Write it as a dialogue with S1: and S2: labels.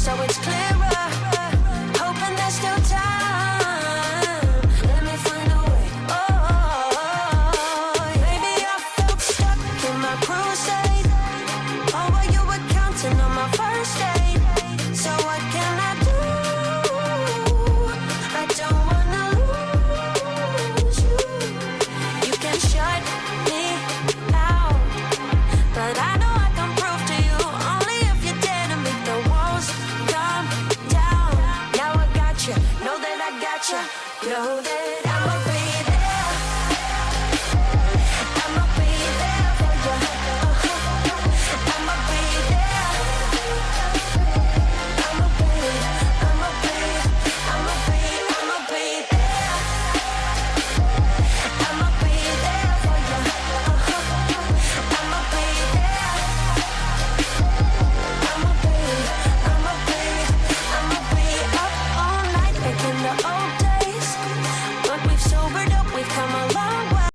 S1: so it's clearer. Hoping there's still time. Let me find a way. Oh, maybe I felt stuck in my crusade. Oh, while you were counting on my first day.